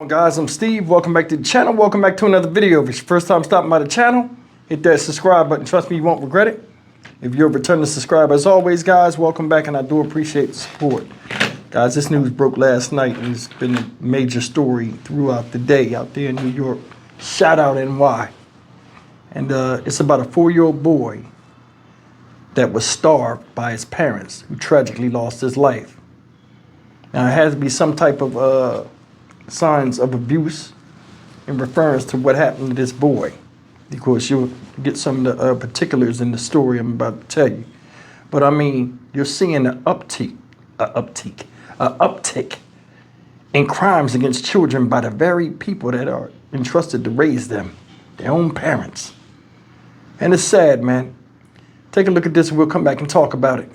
Guys, I'm Steve. Welcome back to the channel. Welcome back to another video. If it's your first time stopping by the channel, hit that subscribe button. Trust me, you won't regret it. If you're a returning subscriber, as always, guys, welcome back, and I do appreciate the support. Guys, this news broke last night, and it's been a major story throughout the day out there in New York. Shout out NY. And it's about a 4-year-old boy that was starved by his parents, who tragically lost his life. Now, it has to be some type of signs of abuse in reference to what happened to this boy. Of course, you'll get some of the particulars in the story I'm about to tell you. But I mean, you're seeing an uptick in crimes against children by the very people that are entrusted to raise them, their own parents. And it's sad, man. Take a look at this and we'll come back and talk about it.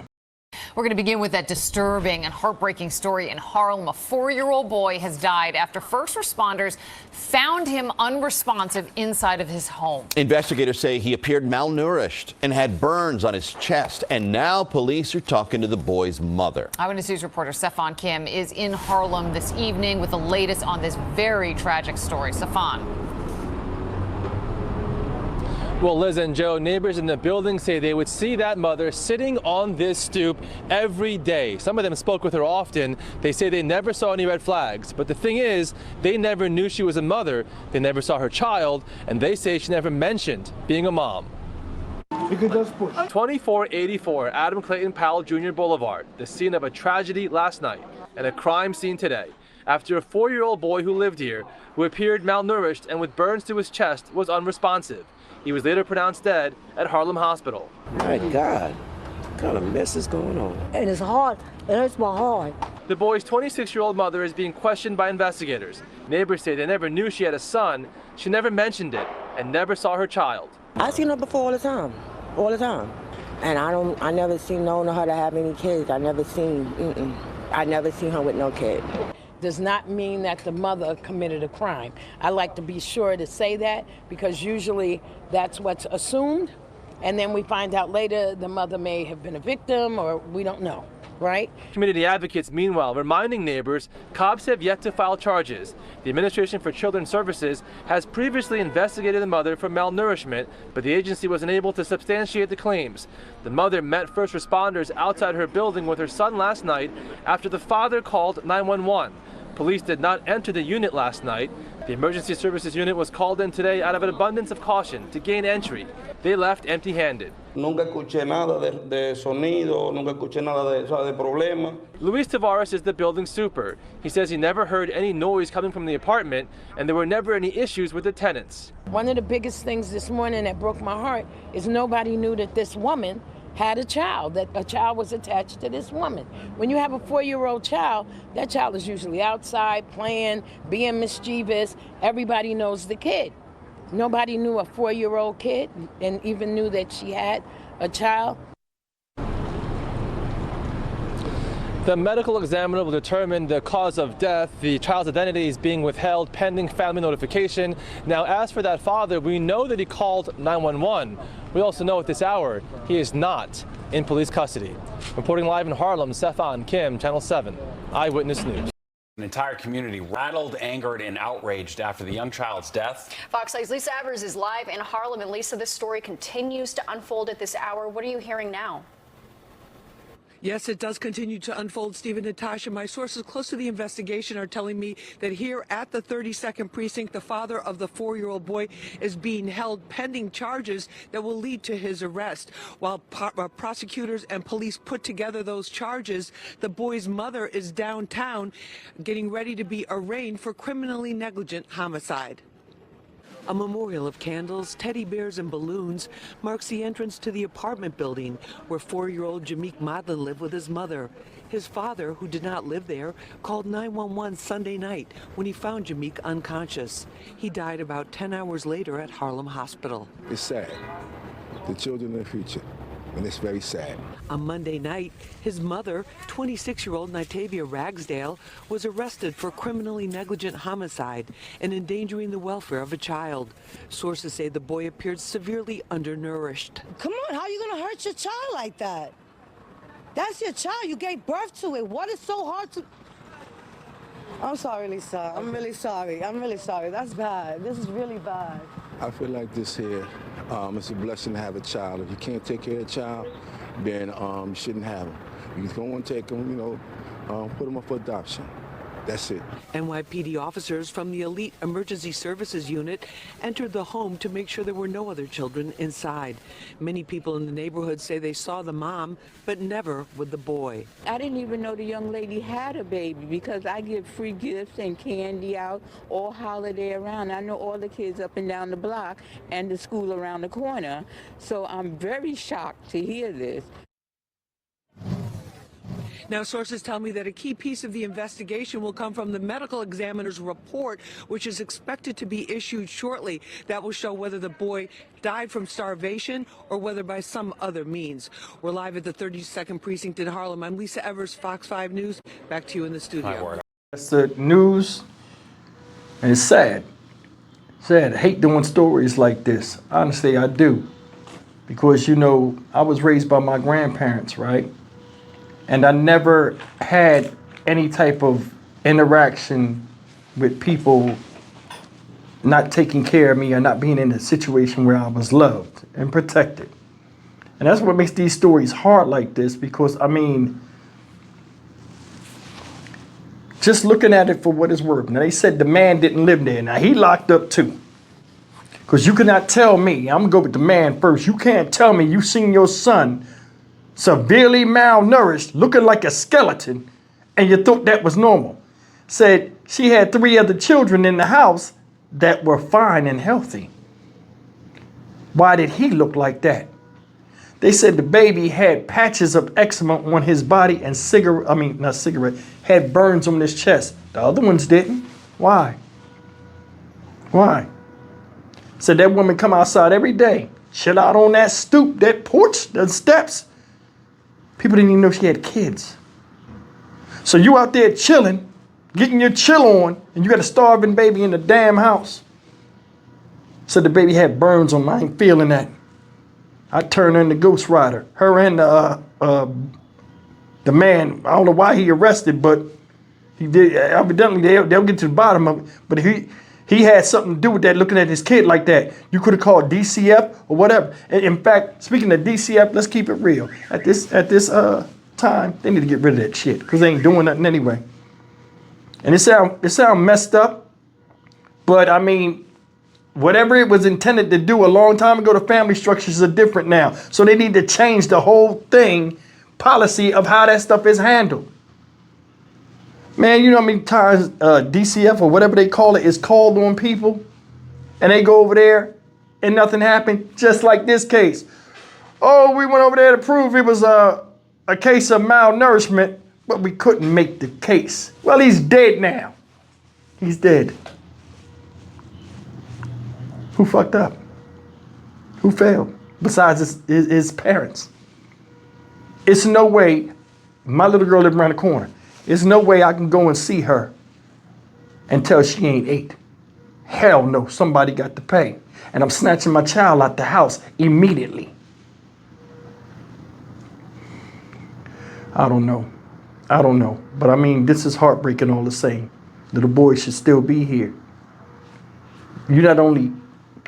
We're going to begin with that disturbing and heartbreaking story in Harlem. A 4-year-old boy has died after first responders found him unresponsive inside of his home. Investigators say he appeared malnourished and had burns on his chest. And now police are talking to the boy's mother. Eyewitness News reporter Stefan Kim is in Harlem this evening with the latest on this very tragic story. Stefan. Well, Liz and Joe, neighbors in the building say they would see that mother sitting on this stoop every day. Some of them spoke with her often. They say they never saw any red flags. But the thing is, they never knew she was a mother. They never saw her child. And they say she never mentioned being a mom. 2484 Adam Clayton Powell Jr. Boulevard, the scene of a tragedy last night and a crime scene today. After a 4-year-old boy who lived here, who appeared malnourished and with burns to his chest, was unresponsive. He was later pronounced dead at Harlem Hospital. My God, what kind of mess is going on? And it's hard. It hurts my heart. The boy's 26-year-old mother is being questioned by investigators. Neighbors say they never knew she had a son. She never mentioned it and never saw her child. I seen her before all the time. And I never seen known her to have any kids. I never seen her with no kid. Does not mean that the mother committed a crime. I like to be sure to say that because usually that's what's assumed. And then we find out later the mother may have been a victim or we don't know, right? Community advocates, meanwhile, reminding neighbors cops have yet to file charges. The Administration for Children's Services has previously investigated the mother for malnourishment, but the agency was unable to substantiate the claims. The mother met first responders outside her building with her son last night after the father called 911. Police did not enter the unit last night. The emergency services unit was called in today out of an abundance of caution to gain entry. They left empty-handed. Nunca escuché nada de sonido, nunca escuché nada de problema. Luis Tavares is the building super. He says he never heard any noise coming from the apartment and there were never any issues with the tenants. One of the biggest things this morning that broke my heart is nobody knew that this woman had a child, that a child was attached to this woman. When you have a 4-year-old child, that child is usually outside playing, being mischievous. Everybody knows the kid. Nobody knew a 4-year-old kid and even knew that she had a child. The medical examiner will determine the cause of death. The child's identity is being withheld pending family notification. Now, as for that father, we know that he called 911. We also know at this hour he is not in police custody. Reporting live in Harlem, Stefan Kim, Channel 7, Eyewitness News. An entire community rattled, angered, and outraged after the young child's death. Fox 8's Lisa Evers is live in Harlem. And Lisa, this story continues to unfold at this hour. What are you hearing now? Yes, it does continue to unfold, Stephen. Natasha, my sources close to the investigation are telling me that here at the 32nd precinct, the father of the 4-year-old boy is being held pending charges that will lead to his arrest. While prosecutors and police put together those charges, the boy's mother is downtown getting ready to be arraigned for criminally negligent homicide. A memorial of candles, teddy bears, and balloons marks the entrance to the apartment building where 4-year-old Jameek Modlin lived with his mother. His father, who did not live there, called 911 Sunday night when he found Jameek unconscious. He died about 10 hours later at Harlem Hospital. It's sad. The children of the future. And it's very sad. On Monday night, his mother, 26-year-old Nitavia Ragsdale, was arrested for criminally negligent homicide and endangering the welfare of a child. Sources say the boy appeared severely undernourished. Come on, how are you going to hurt your child like that? That's your child. You gave birth to it. What is so hard to... I'm sorry, Lisa. I'm really sorry. I'm really sorry. That's bad. This is really bad. I feel like this here, it's a blessing to have a child. If you can't take care of a child, then you shouldn't have him. You don't want to take him, put him up for adoption. That's it. NYPD officers from the Elite Emergency Services Unit entered the home to make sure there were no other children inside. Many people in the neighborhood say they saw the mom, but never with the boy. I didn't even know the young lady had a baby because I give free gifts and candy out all holiday around. I know all the kids up and down the block and the school around the corner. So I'm very shocked to hear this. Now, sources tell me that a key piece of the investigation will come from the medical examiner's report, which is expected to be issued shortly. That will show whether the boy died from starvation or whether by some other means. We're live at the 32nd Precinct in Harlem. I'm Lisa Evers, Fox 5 News. Back to you in the studio. That's the news, and it's sad. Sad. I hate doing stories like this. Honestly, I do. Because, I was raised by my grandparents, right? And I never had any type of interaction with people not taking care of me or not being in a situation where I was loved and protected. And that's what makes these stories hard like this, because, just looking at it for what it's worth. Now, they said the man didn't live there. Now, he locked up too. Because you cannot tell me, I'm going to go with the man first. You can't tell me you seen your son severely malnourished, looking like a skeleton, and you thought that was normal. Said she had 3 other children in the house that were fine and healthy. Why did he look like that? They said the baby had patches of eczema on his body and had burns on his chest. The other ones didn't. Why? Why? Said that woman come outside every day, chill out on that stoop, that porch, the steps. People didn't even know she had kids. So you out there chilling, getting your chill on, and you got a starving baby in the damn house. Said the baby had burns on. I ain't feeling that. I turned her into Ghost Rider. Her and the man, I don't know why he arrested, but he did. Evidently, they'll get to the bottom of it. But he had something to do with that, looking at his kid like that. You could have called DCF or whatever. In fact, speaking of DCF, let's keep it real. At this time, they need to get rid of that shit because they ain't doing nothing anyway. And it sound messed up, but whatever it was intended to do a long time ago, the family structures are different now. So they need to change the whole policy of how that stuff is handled. Man, you know how many times DCF or whatever they call it is called on people and they go over there and nothing happened, just like this case. Oh, we went over there to prove it was a case of malnourishment, but we couldn't make the case. Well, he's dead now. He's dead. Who fucked up? Who failed? Besides his parents. It's no way, my little girl lived around the corner. There's no way I can go and see her and tell she ain't ate. Hell no, somebody got to pay. And I'm snatching my child out the house immediately. I don't know. But this is heartbreaking all the same. Little boy should still be here. You not only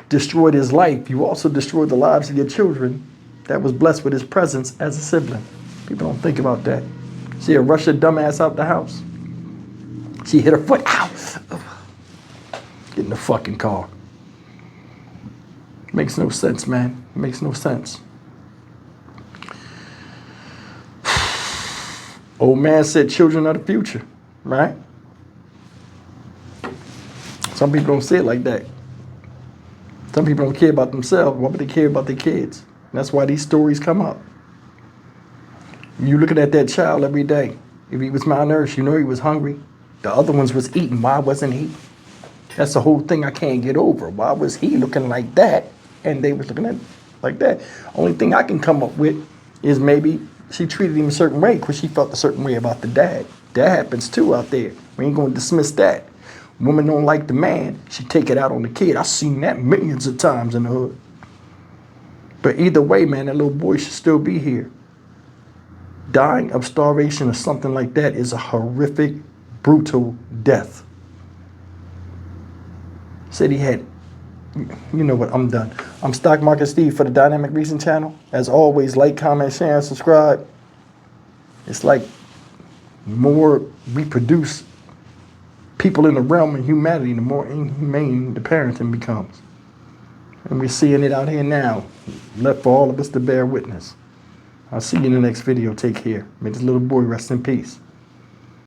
destroyed his life, you also destroyed the lives of your children that was blessed with his presence as a sibling. People don't think about that. She had rushed her dumbass out the house. She hit her foot. Ow! Get in the fucking car. Makes no sense, man. Makes no sense. Old man said children are the future, right? Some people don't say it like that. Some people don't care about themselves. Why would they care about their kids? And that's why these stories come up. You looking at that child every day. If he was malnourished, you know he was hungry. The other ones was eating. Why wasn't he? That's the whole thing I can't get over. Why was he looking like that and they was looking at like that? Only thing I can come up with is maybe she treated him a certain way because she felt a certain way about the dad. That happens too out there. We ain't going to dismiss that. Woman don't like the man, she take it out on the kid. I've seen that millions of times in the hood. But either way, man, that little boy should still be here. Dying of starvation or something like that is a horrific brutal death. Said he had, you know what, I'm done. I'm Stock Market Steve for the Dynamic Reason channel. As always, like, comment, share, and subscribe. It's like more we produce people in the realm of humanity, the more inhumane the parenting becomes. And we're seeing it out here now. Left for all of us to bear witness. I'll see you in the next video. Take care. May this little boy rest in peace.